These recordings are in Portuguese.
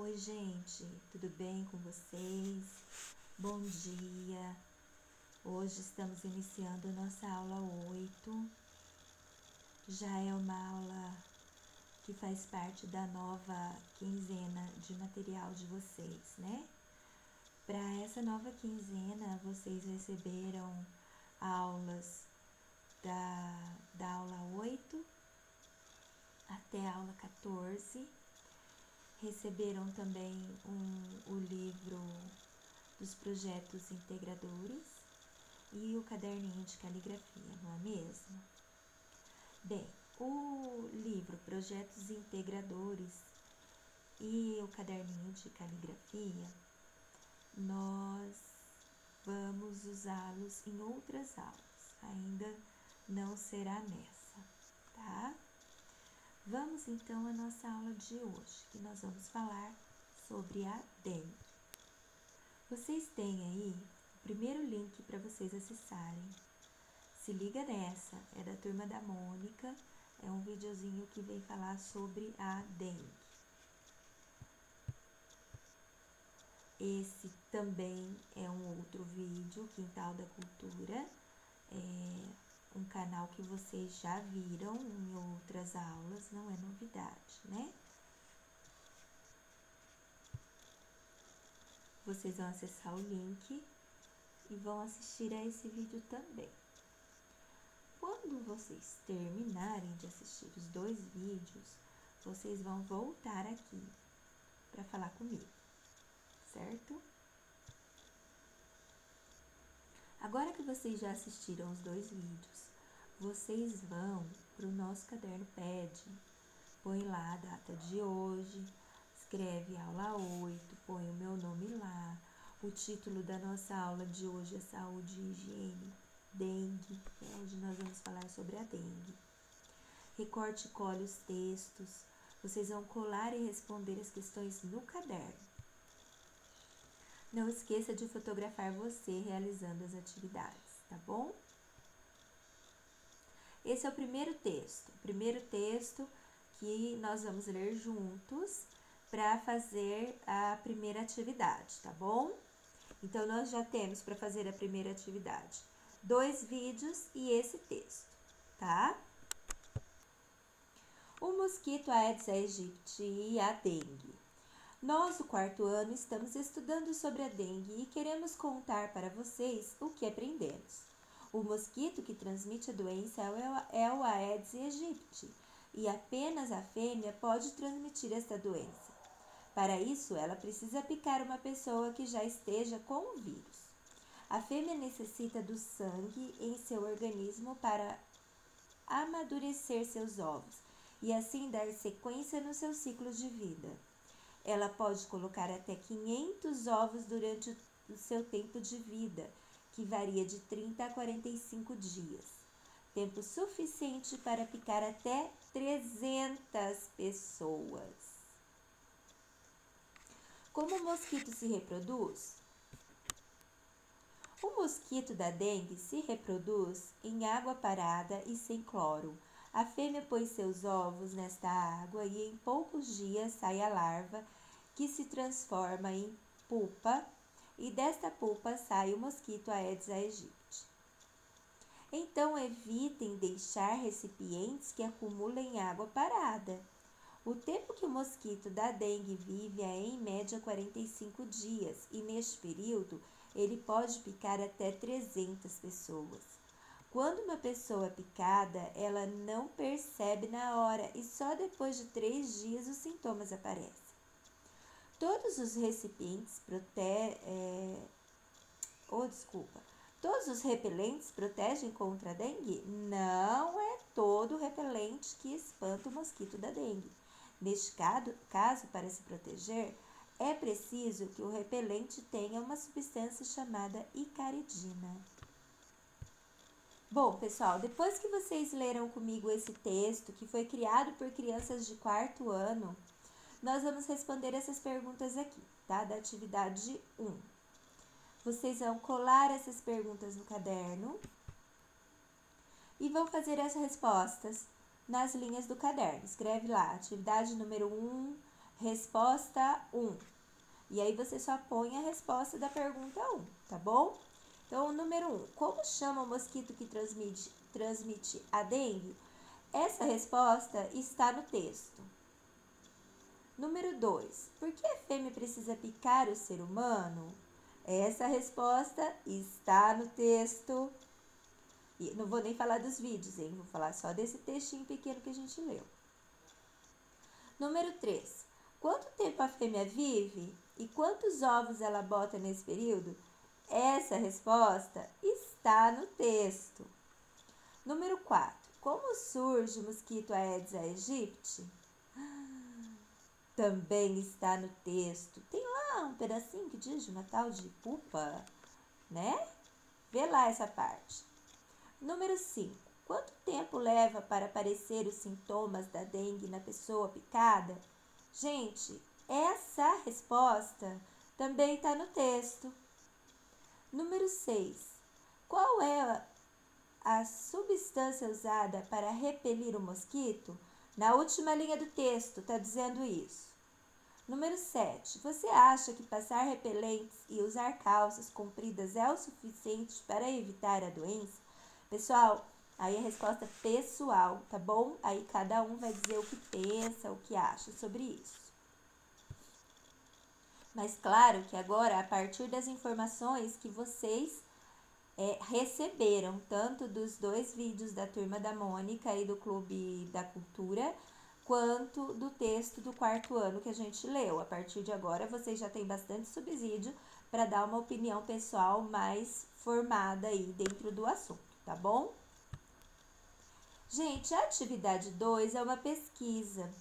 Oi, gente, tudo bem com vocês? Bom dia! Hoje estamos iniciando a nossa aula 8. Já é uma aula que faz parte da nova quinzena de material de vocês, né? Para essa nova quinzena, vocês receberam aulas da aula 8 até a aula 14. Receberam também o livro dos projetos integradores e o caderninho de caligrafia, não é mesmo? Bem, o livro Projetos Integradores e o caderninho de caligrafia, nós vamos usá-los em outras aulas, ainda não será nessa, tá? Vamos então à nossa aula de hoje, que nós vamos falar sobre a dengue. Vocês têm aí o primeiro link para vocês acessarem. Se liga nessa, é da turma da Mônica, é um videozinho que vem falar sobre a dengue. Esse também é um outro vídeo, Quintal da Cultura, um canal que vocês já viram em outras aulas, não é novidade, né? Vocês vão acessar o link e vão assistir a esse vídeo também. Quando vocês terminarem de assistir os dois vídeos, vocês vão voltar aqui para falar comigo, certo? Agora que vocês já assistiram os dois vídeos, vocês vão para o nosso caderno PED, põe lá a data de hoje, escreve aula 8, põe o meu nome lá, o título da nossa aula de hoje é Saúde e Higiene, dengue, hoje nós vamos falar sobre a dengue. Recorte e cole os textos, vocês vão colar e responder as questões no caderno. Não esqueça de fotografar você realizando as atividades, tá bom? Esse é o primeiro texto que nós vamos ler juntos para fazer a primeira atividade, tá bom? Então, nós já temos para fazer a primeira atividade 2 vídeos e esse texto, tá? O mosquito Aedes aegypti e a dengue. Nós, do 4º ano, estamos estudando sobre a dengue e queremos contar para vocês o que aprendemos. O mosquito que transmite a doença é o Aedes aegypti e apenas a fêmea pode transmitir esta doença. Para isso, ela precisa picar uma pessoa que já esteja com o vírus. A fêmea necessita do sangue em seu organismo para amadurecer seus ovos e assim dar sequência no seu ciclo de vida. Ela pode colocar até 500 ovos durante o seu tempo de vida, que varia de 30 a 45 dias. Tempo suficiente para picar até 300 pessoas. Como o mosquito se reproduz? O mosquito da dengue se reproduz em água parada e sem cloro. A fêmea põe seus ovos nesta água e em poucos dias sai a larva, que se transforma em pupa, e desta pupa sai o mosquito Aedes aegypti. Então, evitem deixar recipientes que acumulem água parada. O tempo que o mosquito da dengue vive é em média 45 dias e neste período ele pode picar até 300 pessoas. Quando uma pessoa é picada, ela não percebe na hora e só depois de 3 dias os sintomas aparecem. Todos os recipientes Todos os repelentes protegem contra a dengue? Não é todo repelente que espanta o mosquito da dengue. Neste caso, para se proteger, é preciso que o repelente tenha uma substância chamada icaridina. Bom, pessoal, depois que vocês leram comigo esse texto, que foi criado por crianças de 4º ano, nós vamos responder essas perguntas aqui, tá? Da atividade 1. Vocês vão colar essas perguntas no caderno e vão fazer as respostas nas linhas do caderno. Escreve lá, atividade número 1, resposta 1. E aí você só põe a resposta da pergunta 1, tá bom? Então, o número 1. Como chama o mosquito que transmite a dengue? Essa resposta está no texto. Número 2. Por que a fêmea precisa picar o ser humano? Essa resposta está no texto. E não vou nem falar dos vídeos, hein? Vou falar só desse textinho pequeno que a gente leu. Número 3. Quanto tempo a fêmea vive e quantos ovos ela bota nesse período? Essa resposta está no texto. Número 4. Como surge o mosquito Aedes aegypti? Também está no texto. Tem lá um pedacinho que diz uma tal de pupa, né? Vê lá essa parte. Número 5. Quanto tempo leva para aparecer os sintomas da dengue na pessoa picada? Gente, essa resposta também está no texto. Número 6. Qual é a substância usada para repelir o mosquito? Na última linha do texto está dizendo isso. Número 7. Você acha que passar repelentes e usar calças compridas é o suficiente para evitar a doença? Pessoal, aí a resposta é pessoal, tá bom? Aí cada um vai dizer o que pensa, o que acha sobre isso. Mas claro que agora, a partir das informações que vocês receberam, tanto dos 2 vídeos da Turma da Mônica e do Clube da Cultura, quanto do texto do 4º ano que a gente leu. A partir de agora, vocês já têm bastante subsídio para dar uma opinião pessoal mais formada aí dentro do assunto, tá bom? Gente, a atividade 2 é uma pesquisa.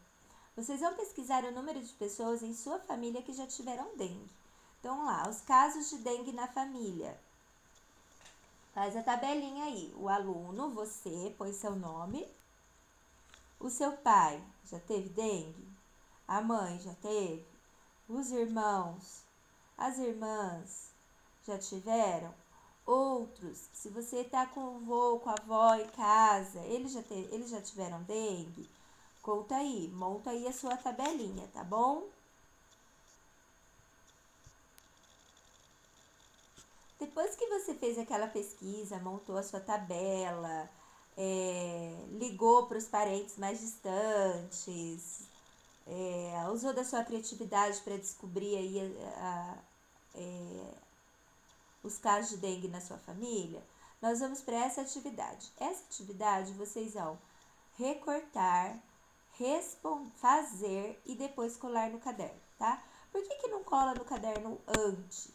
Vocês vão pesquisar o número de pessoas em sua família que já tiveram dengue. Então, vamos lá, os casos de dengue na família. Faz a tabelinha aí. O aluno, você, põe seu nome. O seu pai já teve dengue? A mãe já teve? Os irmãos, as irmãs já tiveram? Outros, se você está com o avô, com a avó em casa, eles já tiveram dengue? Conta aí, monta aí a sua tabelinha, tá bom? Depois que você fez aquela pesquisa, montou a sua tabela, ligou para os parentes mais distantes, usou da sua criatividade para descobrir aí os casos de dengue na sua família, nós vamos para essa atividade. Essa atividade vocês vão recortar, fazer e depois colar no caderno, tá? Por que não cola no caderno antes?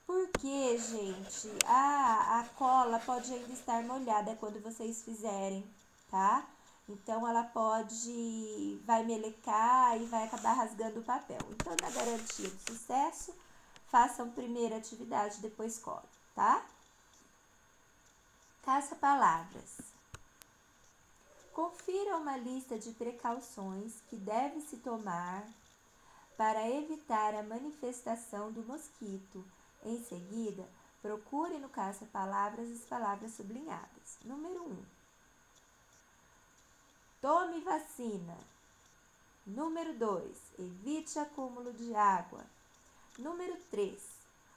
Porque, gente, a cola pode ainda estar molhada quando vocês fizerem, tá? Então, vai melecar e vai acabar rasgando o papel. Então, na garantia de sucesso, façam primeiro a atividade, depois colhem, tá? Caça-palavras. Confira uma lista de precauções que deve-se tomar para evitar a manifestação do mosquito. Em seguida, procure no caça-palavras as palavras sublinhadas. Número 1. Tome vacina. Número 2. Evite acúmulo de água. Número 3.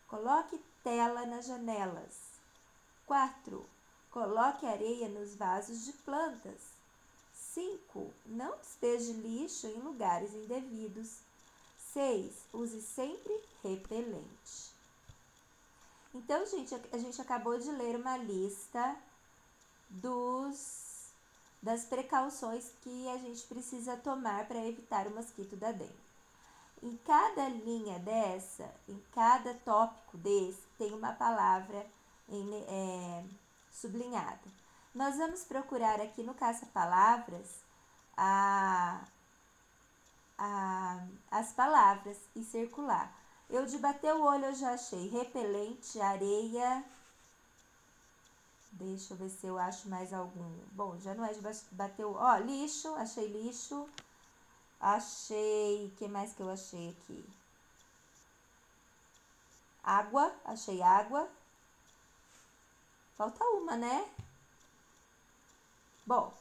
Coloque tela nas janelas. 4. Coloque areia nos vasos de plantas. 5. Não despeje lixo em lugares indevidos. 6. Use sempre repelente. Então, gente, a gente acabou de ler uma lista das precauções que a gente precisa tomar para evitar o mosquito da dengue. Em cada linha dessa, em cada tópico desse, tem uma palavra sublinhada. Nós vamos procurar aqui no caça-palavras as palavras e circular. Eu de bater o olho eu já achei repelente, areia. Deixa eu ver se eu acho mais algum. Bom, já não é de bater o... Ó, lixo, achei lixo. Achei... O que mais que eu achei aqui? Água, achei água. Falta uma, né? Bom,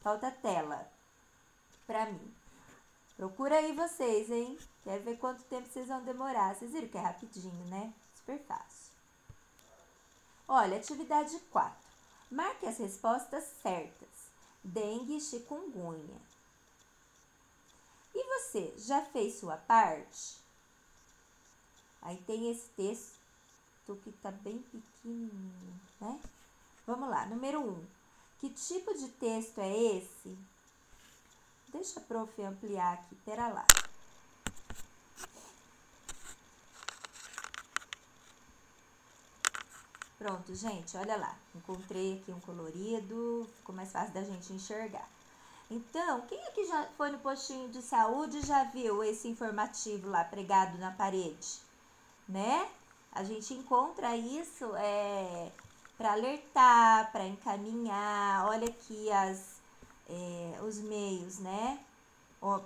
falta tela pra mim. Procura aí vocês, hein? Quero ver quanto tempo vocês vão demorar. Vocês viram que é rapidinho, né? Super fácil. Olha, atividade 4. Marque as respostas certas. Dengue e chikungunya. E você, já fez sua parte? Aí tem esse texto que tá bem pequenininho, né? Vamos lá, número 1. Que tipo de texto é esse? Deixa a prof ampliar aqui, pera lá. Pronto, gente, olha lá. Encontrei aqui um colorido, ficou mais fácil da gente enxergar. Então, quem aqui já foi no postinho de saúde e já viu esse informativo lá pregado na parede, né? A gente encontra isso para alertar, para encaminhar. Olha aqui os meios, né?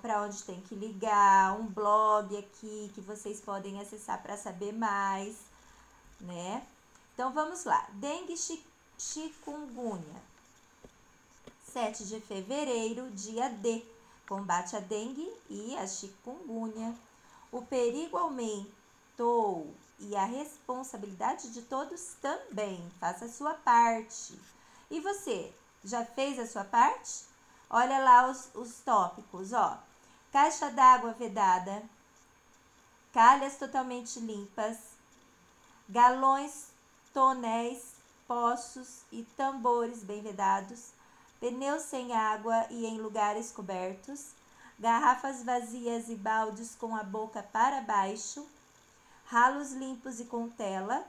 Para onde tem que ligar, um blog aqui que vocês podem acessar para saber mais, né? Então, vamos lá. Dengue chikungunya. 7 de fevereiro, dia D. Combate a dengue e a chikungunya. O perigo aumentou e a responsabilidade de todos também. Faça a sua parte. E você, já fez a sua parte? Olha lá os tópicos, ó. Caixa d'água vedada, calhas totalmente limpas, galões, tonéis, poços e tambores bem vedados, pneus sem água e em lugares cobertos, garrafas vazias e baldes com a boca para baixo, ralos limpos e com tela,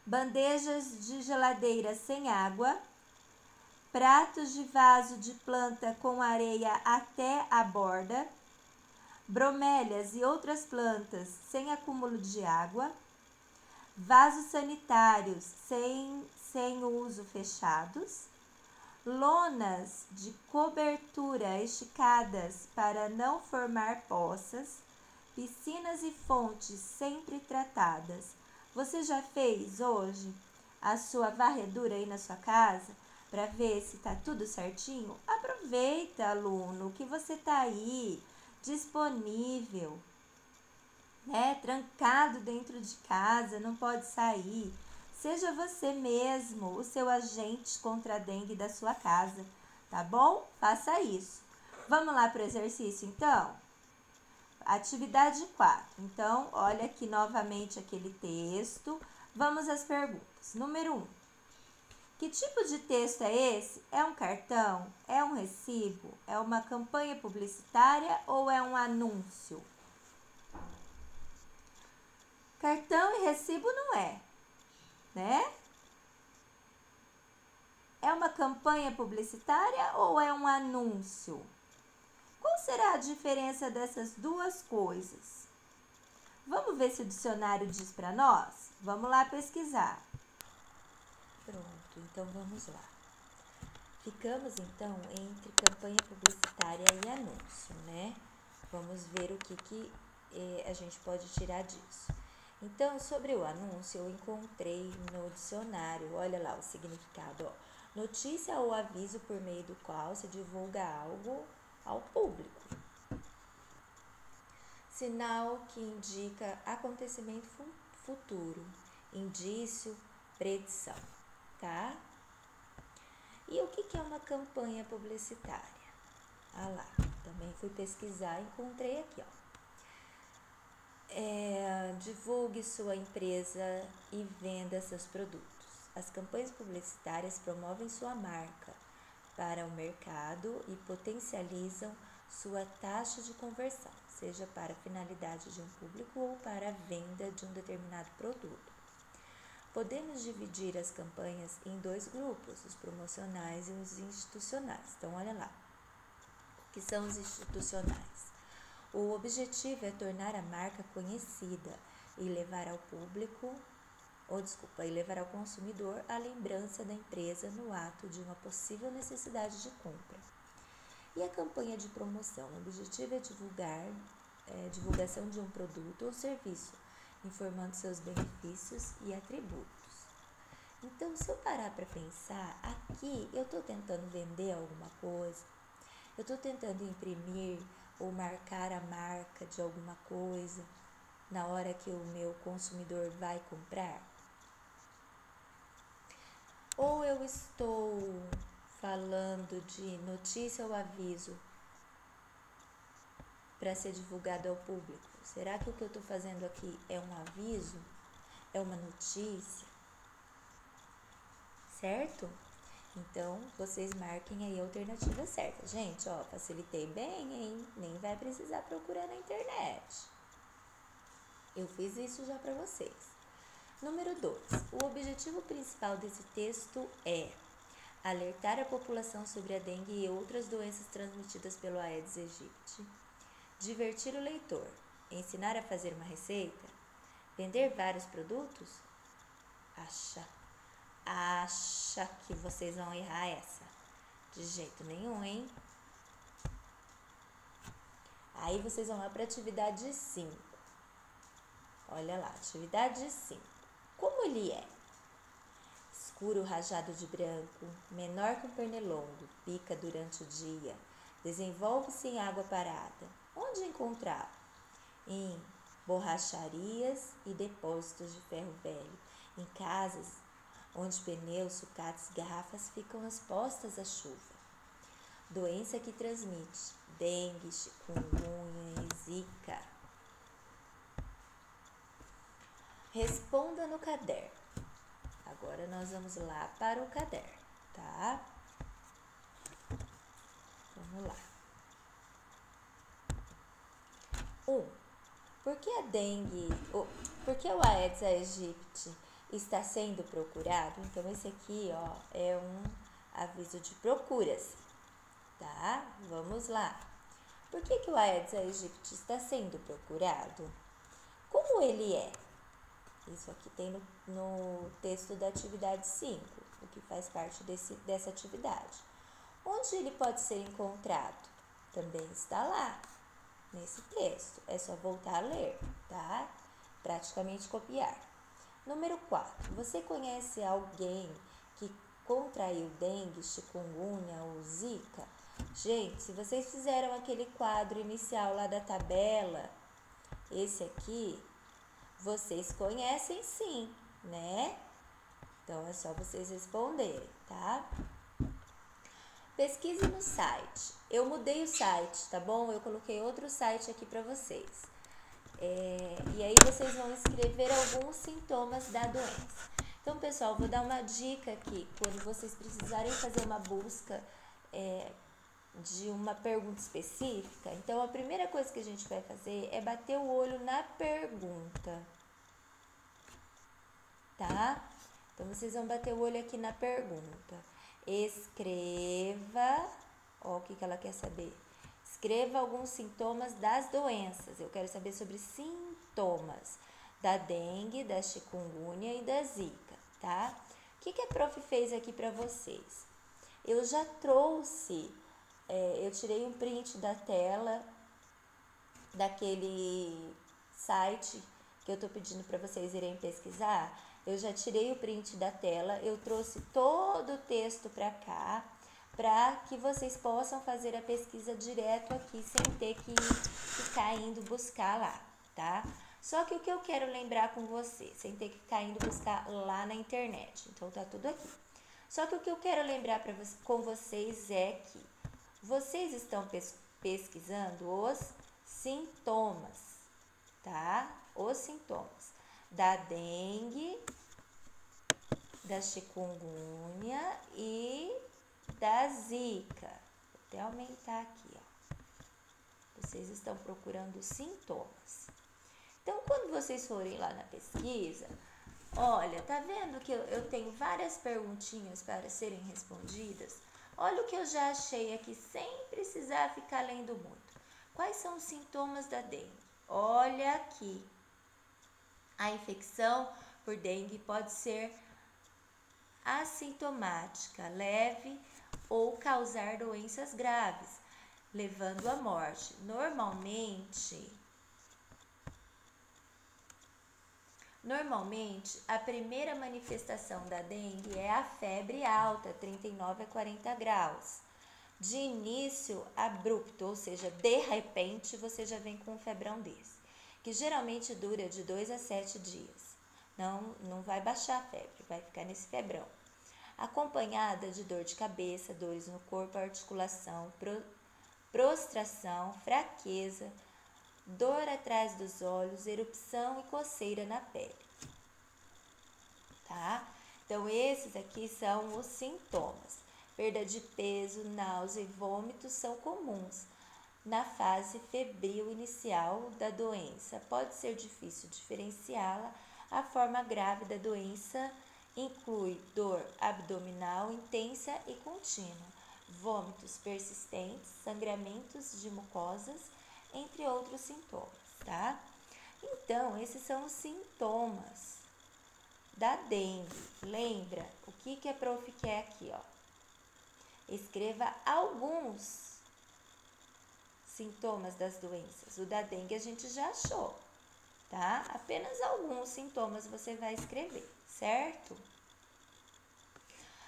bandejas de geladeira sem água, pratos de vaso de planta com areia até a borda, bromélias e outras plantas sem acúmulo de água, vasos sanitários sem uso fechados, lonas de cobertura esticadas para não formar poças, piscinas e fontes sempre tratadas. Você já fez hoje a sua varredura aí na sua casa para ver se tá tudo certinho? Aproveita, aluno, que você tá aí disponível, né? Trancado dentro de casa, não pode sair. Seja você mesmo o seu agente contra a dengue da sua casa, tá bom? Faça isso. Vamos lá para o exercício, então? Atividade 4. Então, olha aqui novamente aquele texto. Vamos às perguntas. Número 1. Que tipo de texto é esse? É um cartão? É um recibo? É uma campanha publicitária ou é um anúncio? Cartão e recibo não é, né? É uma campanha publicitária ou é um anúncio? Qual será a diferença dessas duas coisas? Vamos ver se o dicionário diz para nós? Vamos lá pesquisar. Pronto, então vamos lá. Ficamos então entre campanha publicitária e anúncio, né? Vamos ver o que a gente pode tirar disso. Então, sobre o anúncio, eu encontrei no dicionário, olha lá o significado, ó. Notícia ou aviso por meio do qual se divulga algo ao público. Sinal que indica acontecimento futuro, indício, predição, tá? E o que é uma campanha publicitária? Ah lá, também fui pesquisar e encontrei aqui, ó. Divulgue sua empresa e venda seus produtos. As campanhas publicitárias promovem sua marca para o mercado e potencializam sua taxa de conversão, seja para a finalidade de um público ou para a venda de um determinado produto. Podemos dividir as campanhas em dois grupos, os promocionais e os institucionais. Então, olha lá, o que são os institucionais? O objetivo é tornar a marca conhecida e levar ao levar ao consumidor a lembrança da empresa no ato de uma possível necessidade de compra. E a campanha de promoção? O objetivo é divulgação de um produto ou serviço, informando seus benefícios e atributos. Então, se eu parar para pensar, aqui eu estou tentando vender alguma coisa, Eu estou tentando imprimir ou marcar a marca de alguma coisa na hora que o meu consumidor vai comprar? Ou eu estou falando de notícia ou aviso para ser divulgado ao público? Será que o que eu estou fazendo aqui é um aviso? É uma notícia? Certo? Então, vocês marquem aí a alternativa certa. Gente, ó, facilitei bem, hein? Nem vai precisar procurar na internet. Eu fiz isso já para vocês. Número 2. O objetivo principal desse texto é alertar a população sobre a dengue e outras doenças transmitidas pelo Aedes aegypti, divertir o leitor, ensinar a fazer uma receita, vender vários produtos? Acha que vocês vão errar essa? De jeito nenhum, hein? Aí vocês vão lá para a atividade 5. Olha lá, atividade 5. Como ele é? Escuro rajado de branco, menor que um pernilongo, pica durante o dia, desenvolve-se em água parada. Onde encontrá-lo? Em borracharias e depósitos de ferro velho, em casas onde pneus, sucates, garrafas ficam expostas à chuva. Doença que transmite dengue, chikungunya e zika. Responda no caderno. Agora nós vamos lá para o caderno, tá? Vamos lá. 1. Por que o Aedes aegypti está sendo procurado? Então, esse aqui, ó, é um aviso de procuras, tá? Vamos lá. Por que o Aedes aegypti está sendo procurado? Como ele é? Isso aqui tem no texto da atividade 5, o que faz parte dessa atividade. Onde ele pode ser encontrado? Também está lá, nesse texto. É só voltar a ler, tá? Praticamente copiar. Número 4. Você conhece alguém que contraiu dengue, chikungunya ou zika? Gente, se vocês fizeram aquele quadro inicial lá da tabela, esse aqui, vocês conhecem sim, né? Então, é só vocês responderem, tá? Pesquise no site. Eu mudei o site, tá bom? Eu coloquei outro site aqui para vocês. E aí vocês vão escrever alguns sintomas da doença. Então, pessoal, vou dar uma dica aqui. Quando vocês precisarem fazer uma busca de uma pergunta específica, então a primeira coisa que a gente vai fazer é bater o olho na pergunta, tá? Então, vocês vão bater o olho aqui na pergunta. Escreva, ó, o que ela quer saber. Escreva alguns sintomas das doenças. Eu quero saber sobre sintomas da dengue, da chikungunya e da zika, tá? O que a prof fez aqui para vocês? Eu já trouxe, eu tirei um print da tela daquele site que eu tô pedindo para vocês irem pesquisar. Eu já tirei o print da tela, eu trouxe todo o texto para cá, para que vocês possam fazer a pesquisa direto aqui, sem ter que ficar indo buscar lá, tá? Só que o que eu quero lembrar com vocês, sem ter que ficar indo buscar lá na internet, então tá tudo aqui. Só que o que eu quero lembrar com vocês é que vocês estão pesquisando os sintomas, tá? Os sintomas da dengue, da chikungunya e da zika. Vou até aumentar aqui, ó. Vocês estão procurando sintomas. Então, quando vocês forem lá na pesquisa, olha, tá vendo que eu tenho várias perguntinhas para serem respondidas? Olha o que eu já achei aqui, sem precisar ficar lendo muito. Quais são os sintomas da dengue? Olha aqui. A infecção por dengue pode ser assintomática, leve ou causar doenças graves, levando à morte. Normalmente, a primeira manifestação da dengue é a febre alta, 39 a 40 graus. de início abrupto, ou seja, de repente você já vem com um febrão desse, que geralmente dura de 2 a 7 dias. Não vai baixar a febre, vai ficar nesse febrão. Acompanhada de dor de cabeça, dores no corpo, articulação, prostração, fraqueza, dor atrás dos olhos, erupção e coceira na pele, tá? Então, esses aqui são os sintomas. Perda de peso, náusea e vômitos são comuns na fase febril inicial da doença. Pode ser difícil diferenciá-la. A forma grave da doença inclui dor abdominal intensa e contínua, vômitos persistentes, sangramentos de mucosas, entre outros sintomas, tá? Então, esses são os sintomas da dengue. Lembra o que a prof quer aqui, ó? Escreva alguns sintomas das doenças. O da dengue a gente já achou, tá? Apenas alguns sintomas você vai escrever, certo?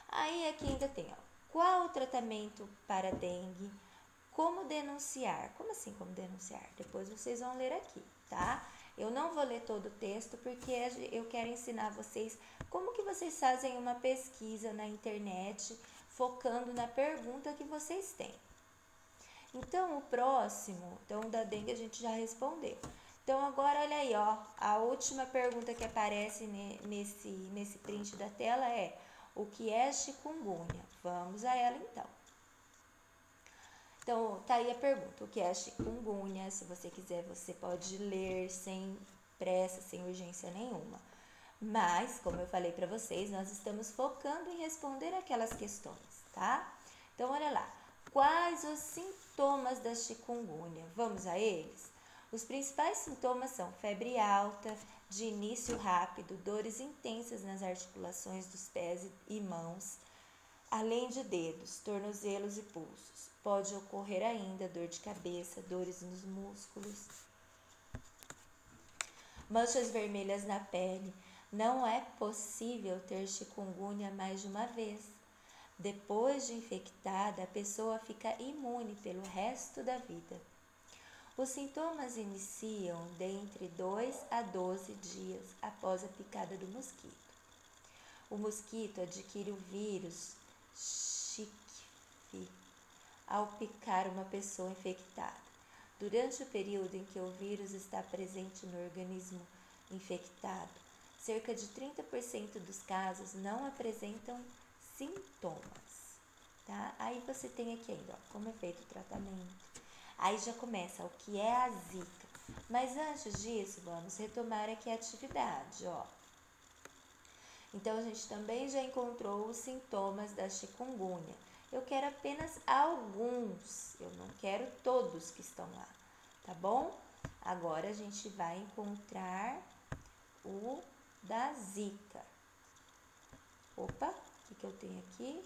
Aí aqui ainda tem, ó, qual o tratamento para dengue? Como denunciar? Como assim como denunciar? Depois vocês vão ler aqui, tá? Eu não vou ler todo o texto porque eu quero ensinar vocês como que vocês fazem uma pesquisa na internet focando na pergunta que vocês têm. Então, o próximo, então da dengue a gente já respondeu. Então, agora olha aí, ó, a última pergunta que aparece nesse print da tela é: o que é chikungunya? Vamos a ela então. Então, tá aí a pergunta, o que é chikungunya? Se você quiser, você pode ler sem pressa, sem urgência nenhuma. Mas, como eu falei para vocês, nós estamos focando em responder aquelas questões, tá? Então, olha lá. Quais os sintomas da chikungunya? Vamos a eles? Os principais sintomas são febre alta, de início rápido, dores intensas nas articulações dos pés e mãos, além de dedos, tornozelos e pulsos. Pode ocorrer ainda dor de cabeça, dores nos músculos, manchas vermelhas na pele. Não é possível ter chikungunya mais de uma vez. Depois de infectada, a pessoa fica imune pelo resto da vida. Os sintomas iniciam dentre 2 a 12 dias após a picada do mosquito. O mosquito adquire o vírus Chikungunya ao picar uma pessoa infectada. Durante o período em que o vírus está presente no organismo infectado, cerca de 30% dos casos não apresentam sintomas, tá? Aí você tem aqui ainda, ó, como é feito o tratamento. Aí já começa o que é a zika. Mas antes disso, vamos retomar aqui a atividade, ó. Então, a gente também já encontrou os sintomas da chikungunya. Eu quero apenas alguns, eu não quero todos que estão lá, tá bom? Agora, a gente vai encontrar o da zika. Opa, o que eu tenho aqui?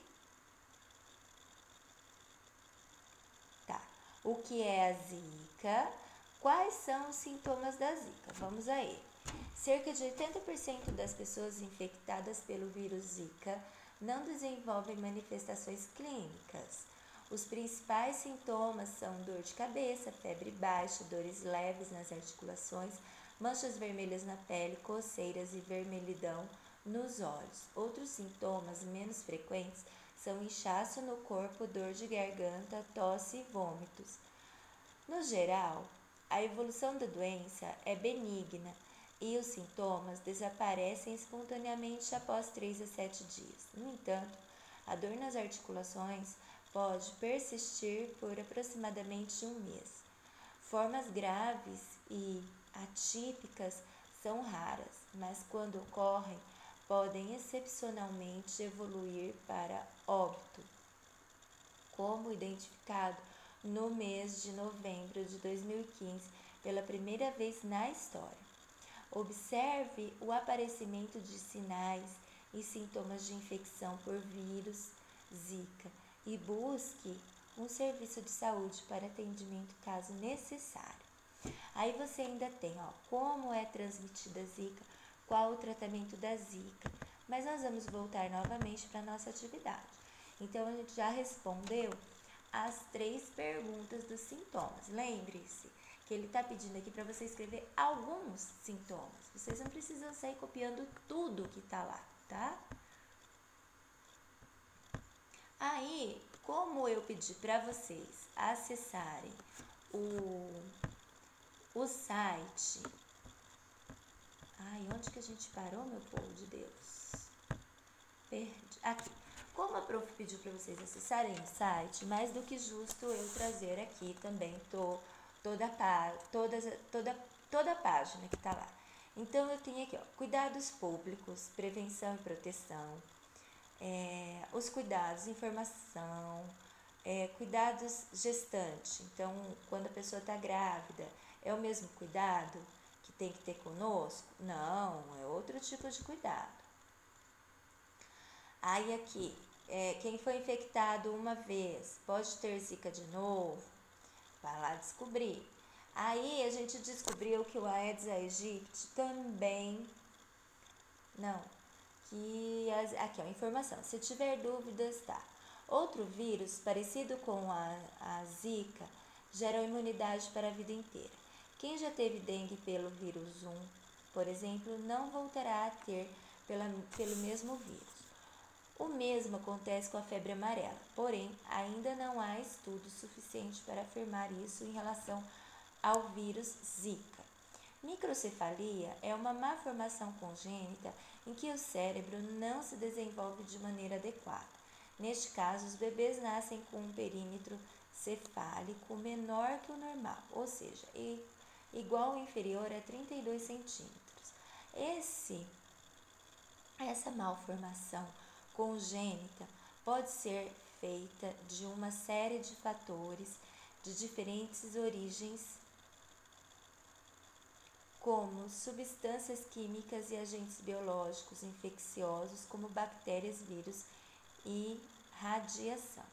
Tá, o que é a zika? Quais são os sintomas da zika? Vamos a ele. Cerca de 80% das pessoas infectadas pelo vírus Zika não desenvolvem manifestações clínicas. Os principais sintomas são dor de cabeça, febre baixa, dores leves nas articulações, manchas vermelhas na pele, coceiras e vermelhidão nos olhos. Outros sintomas menos frequentes são inchaço no corpo, dor de garganta, tosse e vômitos. No geral, a evolução da doença é benigna e os sintomas desaparecem espontaneamente após 3 a 7 dias. No entanto, a dor nas articulações pode persistir por aproximadamente um mês. Formas graves e atípicas são raras, mas quando ocorrem, podem excepcionalmente evoluir para óbito, como identificado no mês de novembro de 2015 pela primeira vez na história. Observe o aparecimento de sinais e sintomas de infecção por vírus Zika e busque um serviço de saúde para atendimento caso necessário. Aí você ainda tem, ó, como é transmitida a Zika, qual o tratamento da Zika, mas nós vamos voltar novamente para a nossa atividade. Então, a gente já respondeu as 3 perguntas dos sintomas. Lembre-se que ele está pedindo aqui para você escrever alguns sintomas. Vocês não precisam sair copiando tudo que está lá, tá? Aí, como eu pedi para vocês acessarem o site... Ai, onde que a gente parou, meu povo de Deus? Perdi. Aqui. Como a prof pediu para vocês acessarem o site, mais do que justo eu trazer aqui também toda a página que está lá. Então, eu tenho aqui, ó, cuidados públicos, prevenção e proteção, os cuidados, informação, cuidados gestante. Então, quando a pessoa está grávida, é o mesmo cuidado que tem que ter conosco? Não, é outro tipo de cuidado. Aí aqui, quem foi infectado uma vez pode ter zika de novo? Vai lá descobrir. Aí a gente descobriu que o Aedes aegypti também... Não, aqui ó, informação. Se tiver dúvidas, tá. Outro vírus parecido com a zika gera imunidade para a vida inteira. Quem já teve dengue pelo vírus 1, por exemplo, não voltará a ter pelo mesmo vírus. O mesmo acontece com a febre amarela, porém, ainda não há estudo suficiente para afirmar isso em relação ao vírus Zika. Microcefalia é uma malformação congênita em que o cérebro não se desenvolve de maneira adequada. Neste caso, os bebês nascem com um perímetro cefálico menor que o normal, ou seja, igual ou inferior a 32 centímetros. Essa malformação congênita pode ser feita de uma série de fatores de diferentes origens, como substâncias químicas e agentes biológicos infecciosos, como bactérias, vírus e radiação,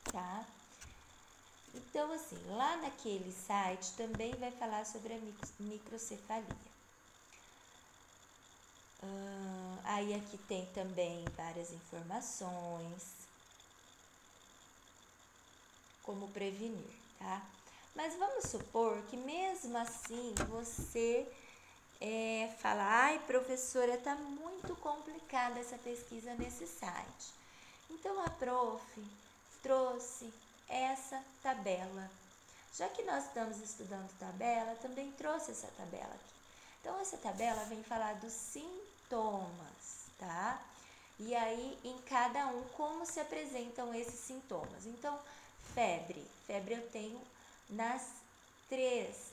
tá? Então, assim, lá naquele site também vai falar sobre a microcefalia. Aí aqui tem também várias informações, como prevenir, tá? Mas vamos supor que mesmo assim você fala, ai professora, tá muito complicada essa pesquisa nesse site. Então a prof trouxe essa tabela. Já que nós estamos estudando tabela, também trouxe essa tabela aqui. Então essa tabela vem falar dos sintomas, tá? E aí em cada um como se apresentam esses sintomas. Então, febre eu tenho nas três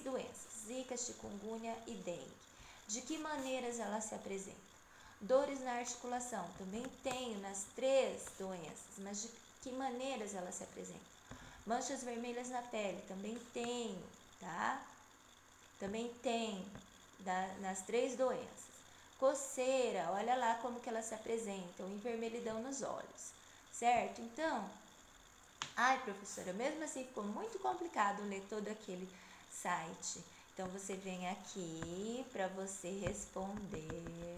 doenças, zika, chikungunya e dengue. De que maneiras elas se apresentam? Dores na articulação, também tenho nas 3 doenças, mas de que maneiras elas se apresentam? Manchas vermelhas na pele, também tenho, tá? Também tem nas 3 doenças. Coceira, olha lá como que elas se apresentam, envermelhidão nos olhos, certo? Então, ai professora, mesmo assim ficou muito complicado ler todo aquele site. Então, você vem aqui para você responder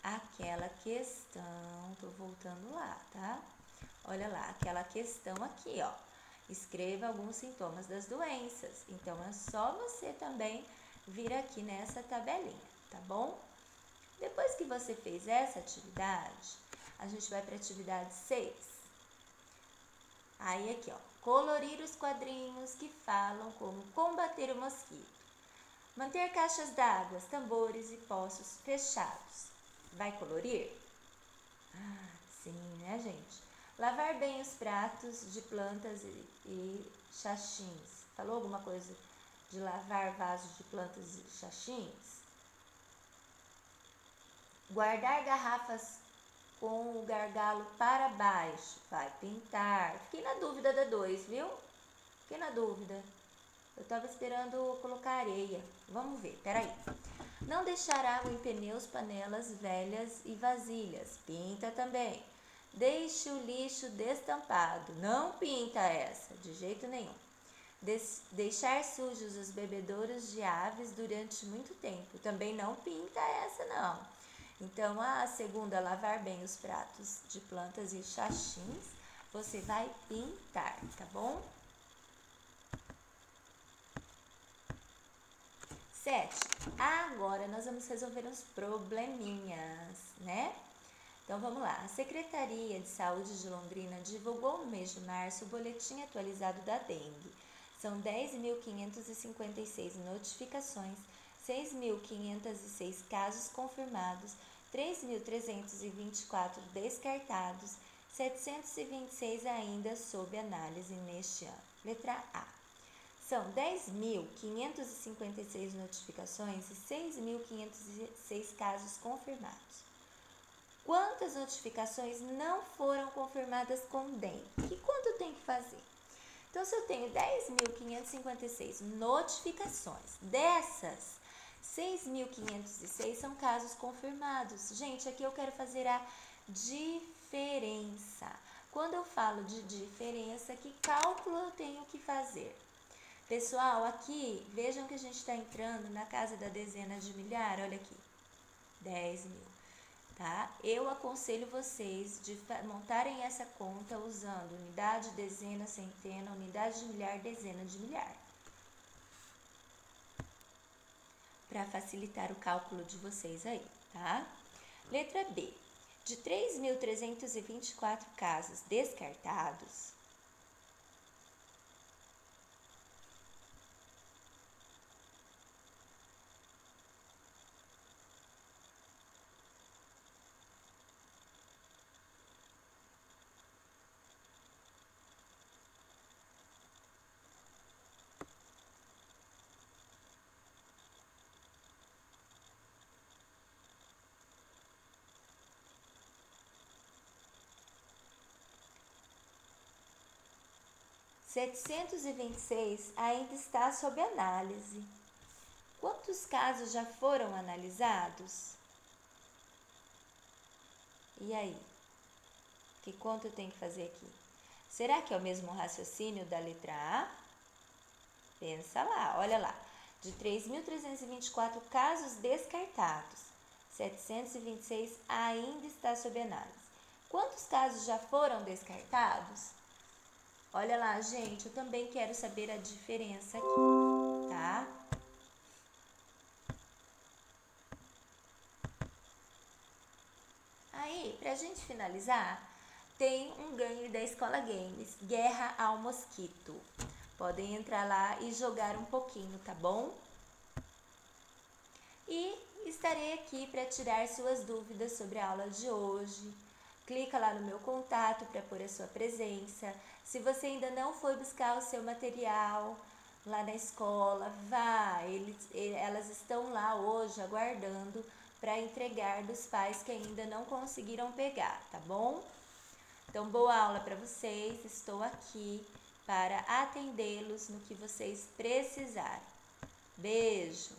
aquela questão, tô voltando lá, tá? Olha lá, aquela questão aqui, ó. Escreva alguns sintomas das doenças. Então, é só você também vir aqui nessa tabelinha, tá bom? Depois que você fez essa atividade, a gente vai para a atividade 6. Aí aqui, ó, colorir os quadrinhos que falam como combater o mosquito. Manter caixas d'água, tambores e poços fechados. Vai colorir? Sim, né, gente? Lavar bem os pratos de plantas e xaxins. Falou alguma coisa de lavar vasos de plantas e xaxins? Guardar garrafas com o gargalo para baixo. Vai pintar. Fiquei na dúvida da 2, viu? Fiquei na dúvida. Eu estava esperando colocar areia. Vamos ver, peraí. Não deixar água em pneus, panelas velhas e vasilhas. Pinta também. Deixe o lixo destampado. Não pinta essa, de jeito nenhum. Deixar sujos os bebedouros de aves durante muito tempo. Também não pinta essa, não. Então, a segunda, lavar bem os pratos de plantas e xaxins. você vai pintar, tá bom? 7. Agora nós vamos resolver uns probleminhas, né? Então vamos lá. A Secretaria de Saúde de Londrina divulgou no mês de março o boletim atualizado da dengue. São 10.556 notificações, 6.506 casos confirmados, 3.324 descartados, 726 ainda sob análise neste ano. Letra A. São 10.556 notificações e 6.506 casos confirmados. Quantas notificações não foram confirmadas com dengue? E quanto tem que fazer? Então, se eu tenho 10.556 notificações, dessas, 6.506 são casos confirmados. Gente, aqui eu quero fazer a diferença. Quando eu falo de diferença, que cálculo eu tenho que fazer? Pessoal, aqui, vejam que a gente está entrando na casa da dezena de milhar, olha aqui, 10 mil, tá? Eu aconselho vocês de montarem essa conta usando unidade, dezena, centena, unidade de milhar, dezena de milhar, para facilitar o cálculo de vocês aí, tá? Letra B. De 3.324 casos descartados, 726 ainda está sob análise. Quantos casos já foram analisados? E aí? Que conta eu tenho que fazer aqui? Será que é o mesmo raciocínio da letra A? Pensa lá, olha lá. De 3.324 casos descartados, 726 ainda está sob análise. Quantos casos já foram descartados? Olha lá, gente, eu também quero saber a diferença aqui, tá? Aí, pra gente finalizar, tem um ganho da Escola Games, Guerra ao Mosquito. Podem entrar lá e jogar um pouquinho, tá bom? E estarei aqui para tirar suas dúvidas sobre a aula de hoje. Clica lá no meu contato para pôr a sua presença. Se você ainda não foi buscar o seu material lá na escola, vá. Elas estão lá hoje aguardando para entregar dos pais que ainda não conseguiram pegar, tá bom? Então, boa aula para vocês. Estou aqui para atendê-los no que vocês precisarem. Beijo!